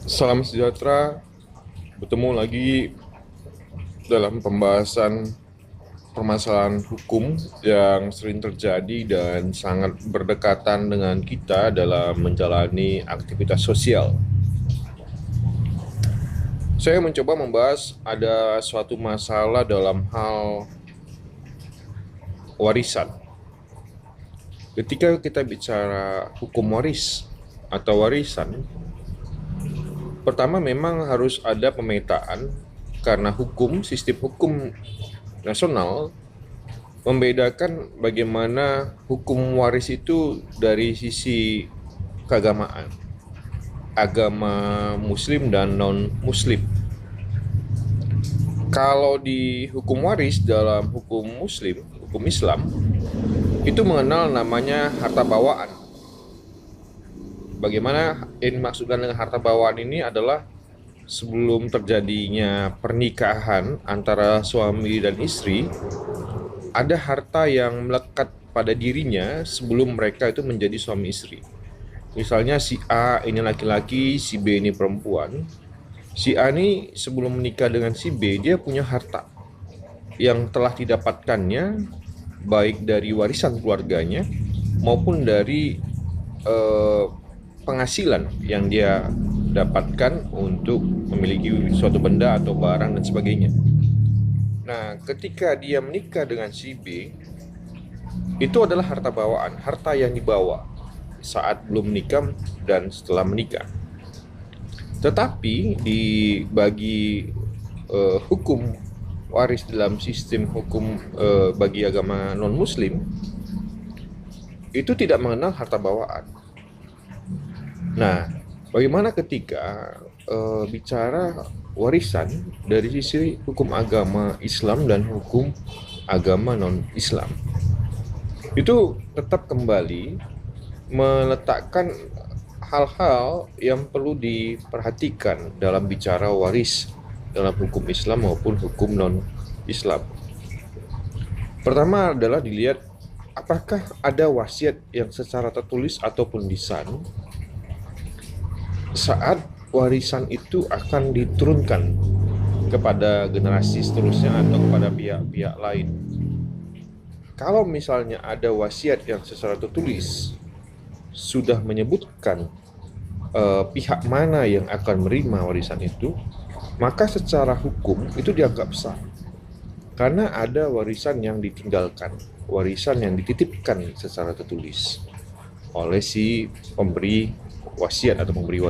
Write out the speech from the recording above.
Salam sejahtera, bertemu lagi dalam pembahasan permasalahan hukum yang sering terjadi dan sangat berdekatan dengan kita dalam menjalani aktivitas sosial. Saya mencoba membahas ada suatu masalah dalam hal warisan. Ketika kita bicara hukum waris atau warisan, pertama memang harus ada pemetaan karena sistem hukum nasional membedakan bagaimana hukum waris itu dari sisi keagamaan, agama muslim dan non-muslim. Kalau di hukum waris dalam hukum muslim, hukum Islam, itu mengenal namanya harta bawaan. Bagaimana yang dimaksudkan dengan harta bawaan ini adalah sebelum terjadinya pernikahan antara suami dan istri, ada harta yang melekat pada dirinya sebelum mereka itu menjadi suami istri. Misalnya si A ini laki-laki, si B ini perempuan. Si A ini sebelum menikah dengan si B, dia punya harta yang telah didapatkannya baik dari warisan keluarganya maupun dari eh, penghasilan yang dia dapatkan untuk memiliki suatu benda atau barang dan sebagainya. Nah, ketika dia menikah dengan si B, itu adalah harta bawaan, harta yang dibawa saat belum menikah dan setelah menikah. Tetapi di bagi hukum waris dalam sistem hukum bagi agama non-muslim itu tidak mengenal harta bawaan. Nah, bagaimana ketika bicara warisan dari sisi hukum agama Islam dan hukum agama non-Islam? Itu tetap kembali meletakkan hal-hal yang perlu diperhatikan dalam bicara waris dalam hukum Islam maupun hukum non-Islam. Pertama adalah dilihat apakah ada wasiat yang secara tertulis ataupun lisan saat warisan itu akan diturunkan kepada generasi seterusnya atau kepada pihak-pihak lain. Kalau misalnya ada wasiat yang secara tertulis sudah menyebutkan pihak mana yang akan menerima warisan itu, maka secara hukum itu dianggap sah. Karena ada warisan yang ditinggalkan, warisan yang dititipkan secara tertulis oleh si pemberi wasiat atau pemberi wasiat.